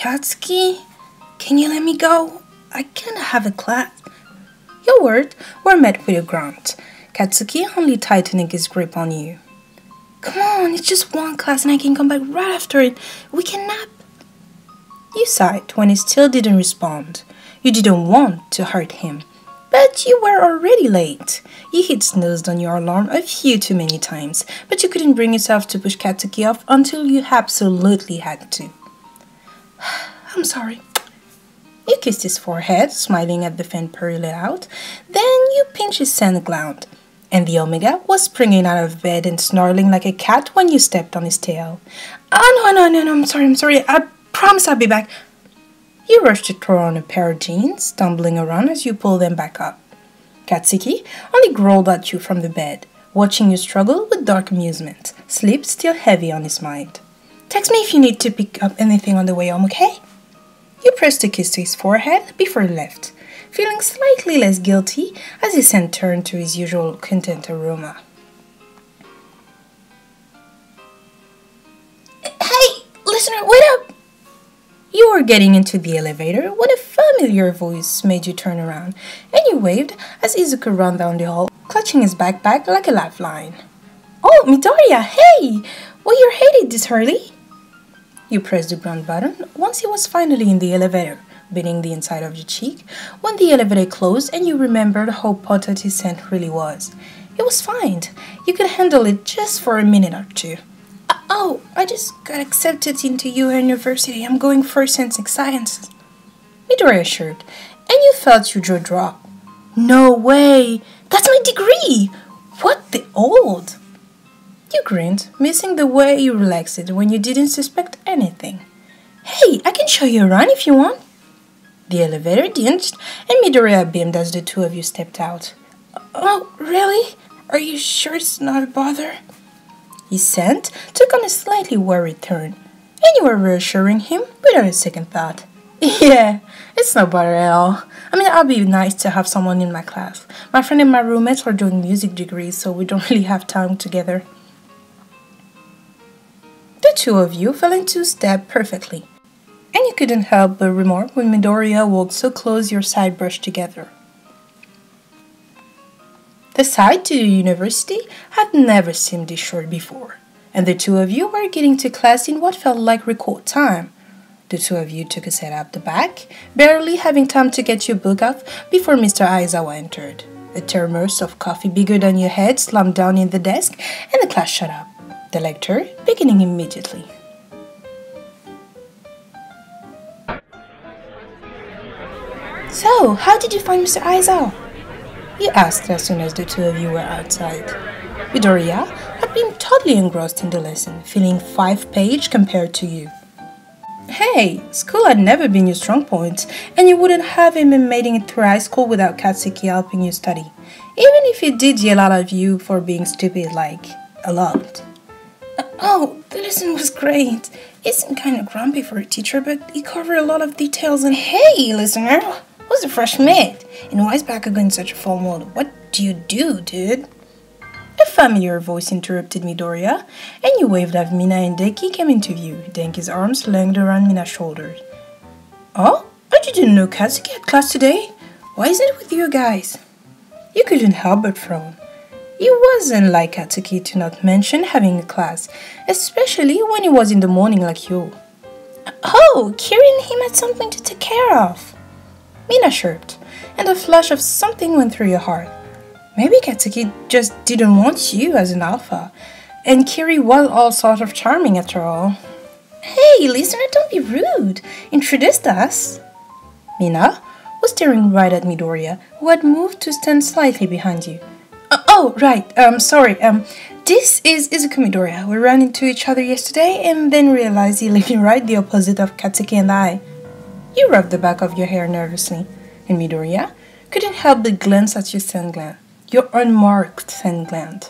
Katsuki, can you let me go? I can't have a class. Your words were met with a grunt, Katsuki only tightening his grip on you. Come on, it's just one class and I can come back right after it. We can nap. You sighed when he still didn't respond. You didn't want to hurt him. But you were already late. You hit snooze on your alarm a few too many times, but you couldn't bring yourself to push Katsuki off until you absolutely had to. I'm sorry. You kissed his forehead, smiling at the fan pearly out. Then you pinched his sand gland. And the Omega was springing out of bed and snarling like a cat when you stepped on his tail. Oh, no, I'm sorry. I promise I'll be back. You rushed to throw on a pair of jeans, stumbling around as you pulled them back up. Katsuki only growled at you from the bed, watching you struggle with dark amusement, sleep still heavy on his mind. Text me if you need to pick up anything on the way home, okay? You pressed a kiss to his forehead before he left, feeling slightly less guilty as his scent turned to his usual content aroma. Hey, listener, wait up! You were getting into the elevator when a familiar voice made you turn around, and you waved as Izuku ran down the hall, clutching his backpack like a lifeline. Oh, Midoriya, hey! Well, you're headed this early? You pressed the ground button once he was finally in the elevator, beating the inside of your cheek, when the elevator closed and you remembered how potent his scent really was. It was fine. You could handle it just for a minute or two. Oh, I just got accepted into your university. I'm going for Sensing Sciences. Midoriya assured, and you felt your jaw drop. No way! That's my degree! What the old? You grinned, missing the way you relaxed it when you didn't suspect anything. Hey, I can show you around if you want. The elevator dinged, and Midoriya beamed as the two of you stepped out. Oh, really? Are you sure it's not a bother? His scent took on a slightly worried turn, and you were reassuring him without a second thought. Yeah, it's no bother at all. I mean, I'll be nice to have someone in my class. My friend and my roommates are doing music degrees, so we don't really have time together. The two of you fell into step perfectly, and you couldn't help but remark when Midoriya walked so close your side brushed together. The side to the university had never seemed this short before, and the two of you were getting to class in what felt like record time. The two of you took a set up the back, barely having time to get your book off before Mr. Aizawa entered. A thermos of coffee bigger than your head slammed down in the desk, and the class shut up, the lecture beginning immediately. So, how did you find Mr. Aizawa? You asked as soon as the two of you were outside. Midoriya had been totally engrossed in the lesson, feeling 5-page compared to you. Hey, school had never been your strong point, and you wouldn't have him been making it through high school without Katsuki helping you study, even if he did yell out at you for being stupid, like, a lot. Oh, the lesson was great. He seemed kind of grumpy for a teacher, but he covered a lot of details and hey, listener! Who's a fresh mate? And why is Bakugo in such a full mode? What do you do, dude? A familiar voice interrupted Midoriya, and you waved as Mina and Deki came into view, Denki's arms lengthened around Mina's shoulders. Oh, I didn't know Katsuki had class today. Why is it with you guys? You couldn't help but frown. It wasn't like Katsuki to not mention having a class, especially when it was in the morning like you. Oh, Kiri and him had something to take care of. Mina chirped, and a flash of something went through your heart. Maybe Katsuki just didn't want you as an alpha, and Kiri was all sort of charming after all. Hey, listener, don't be rude. Introduce us. Mina was staring right at Midoriya, who had moved to stand slightly behind you. Oh, right, sorry, this is Izuku Midoriya. We ran into each other yesterday and then realized he lived right the opposite of Katsuki and I. You rubbed the back of your hair nervously, and Midoriya couldn't help but glance at your sand gland, your unmarked sand gland.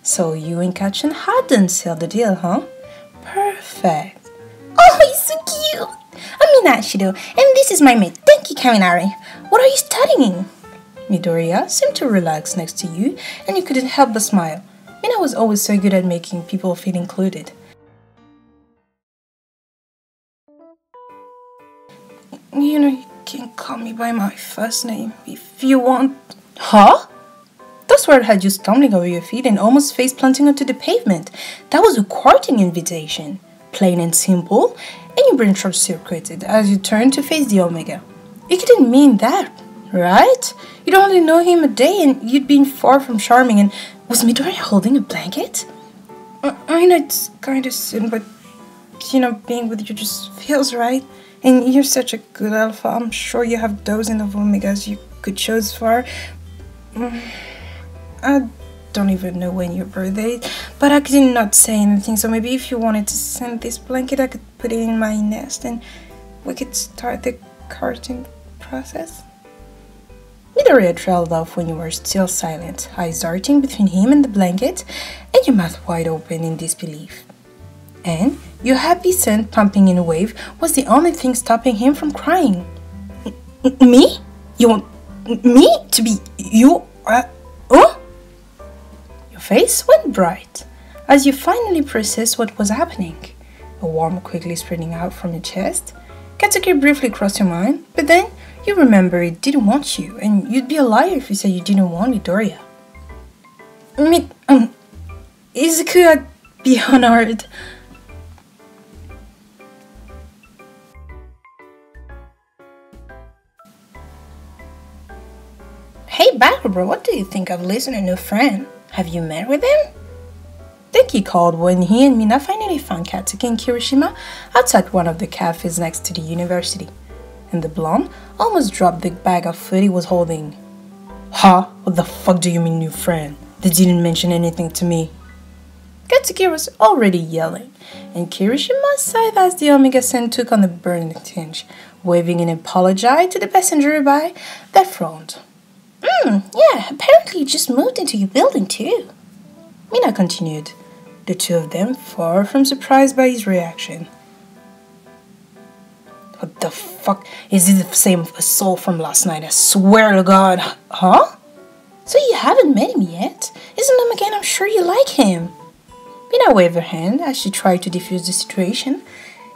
So you and Kachin hadn't sealed the deal, huh? Perfect. Oh, he's so cute! I'm Minashido, and this is my mate, Denki Kaminari. What are you studying? Midoriya seemed to relax next to you, and you couldn't help but smile. Mina was always so good at making people feel included. You know, you can call me by my first name if you want. Huh? Those words had you stumbling over your feet and almost face planting onto the pavement. That was a courting invitation. Plain and simple, and your brain short-circuited as you turned to face the Omega. You couldn't mean that, right? You'd only know him a day and you'd been far from charming, and was Midori holding a blanket? I know it's kind of soon, but you know, being with you just feels right. And you're such a good alpha. I'm sure you have dozens of Omegas you could choose for. I don't even know when your birthday is, but I could not say anything, so maybe if you wanted to send this blanket, I could put it in my nest and we could start the courting process. Midoriya trailed off when you were still silent, eyes darting between him and the blanket, and your mouth wide open in disbelief. And your happy scent pumping in a wave was the only thing stopping him from crying. Me? You want me to be you? Your face went bright as you finally processed what was happening. A warmth quickly spreading out from your chest. Katsuki briefly crossed your mind, but then you remember it didn't want you, and you'd be a liar if you said you didn't want Midoriya. Izuku, I'd be honored. Hey Bakugo, what do you think of listening to a new friend? Have you met with him? Denki called when he and Mina finally found Katsuki in Kirishima outside one of the cafes next to the university, and the blonde almost dropped the bag of food he was holding. Huh? What the fuck do you mean new friend? They didn't mention anything to me. Katsuki was already yelling, and Kirishima sighed as the Omega Sen took on a burning tinge, waving an apology to the passenger by that frowned. Yeah, apparently you just moved into your building too. Mina continued, the two of them far from surprised by his reaction. What the fuck? Is it the same assault from last night? I swear to God. Huh? So you haven't met him yet? Isn't him again? I'm sure you like him. Mina waved her hand as she tried to defuse the situation.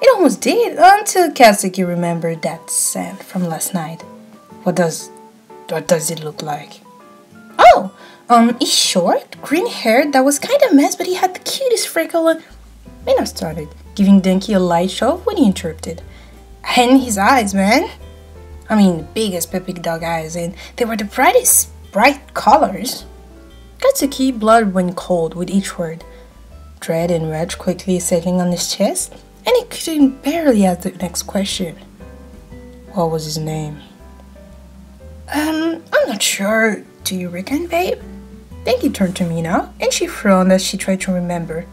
It almost did until Katsuki remembered that scent from last night. What does it look like? Oh, he's short, green hair, that was kind of a mess, but he had the cutest freckle. Mina started, giving Denki a light show when he interrupted. And his eyes, man. I mean, the biggest puppy dog eyes, and they were the brightest bright colors. Katsuki blood went cold with each word. Dread and rage quickly settling on his chest, and he couldn't barely ask the next question. What was his name? I'm not sure. Do you reckon, babe? Then he turned to Mina, and she frowned as she tried to remember.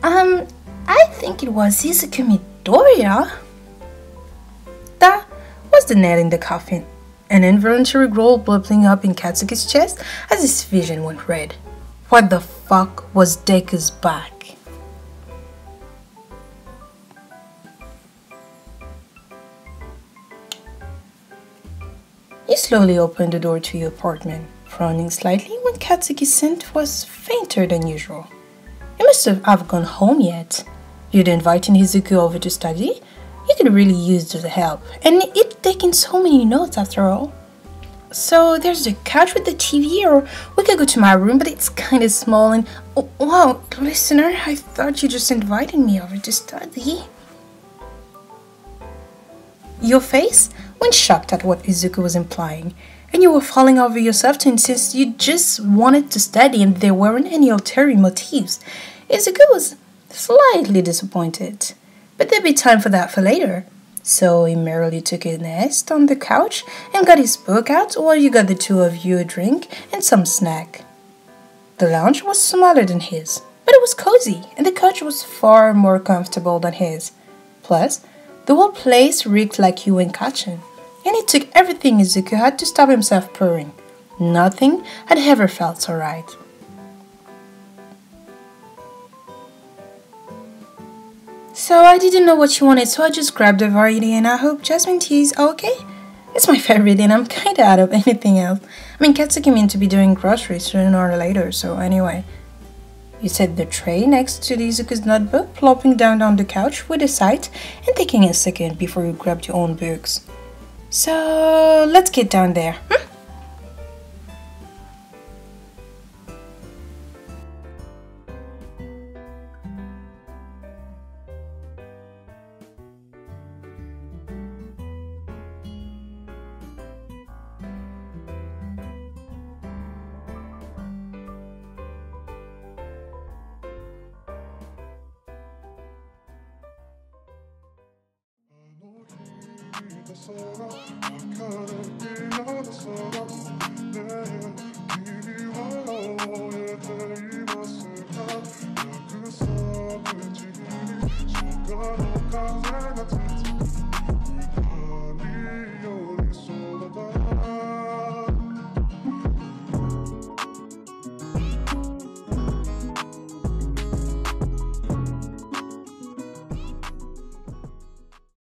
I think it was Izuku Midoriya. That was the nail in the coffin. An involuntary growl bubbling up in Katsuki's chest as his vision went red. What the fuck was Deku's back? He slowly opened the door to your apartment, frowning slightly when Katsuki's scent was fainter than usual. He must have gone home yet. You'd invited Izuku over to study? You could really use the help, and it'd taken so many notes after all. So there's the couch with the TV, or we could go to my room, but it's kind of small and... Oh, wow, listener, I thought you just invited me over to study. Your face went shocked at what Izuku was implying, and you were falling over yourself to insist you just wanted to study and there weren't any ulterior motives. Izuku was slightly disappointed, but there'd be time for that for later. So he merely took a nest on the couch and got his book out while you got the two of you a drink and some snack. The lounge was smaller than his, but it was cozy, and the couch was far more comfortable than his. Plus, the whole place reeked like you and Kachin, and it took everything Izuku had to stop himself purring. Nothing had ever felt so right. So I didn't know what you wanted, so I just grabbed a variety, and I hope jasmine tea is okay? It's my favorite, and I'm kinda out of anything else. I mean, Katsuki meant to be doing groceries sooner or later, so anyway. You set the tray next to the Izuku's notebook, plopping down on the couch with a sight and taking a second before you grabbed your own books. So let's get down there.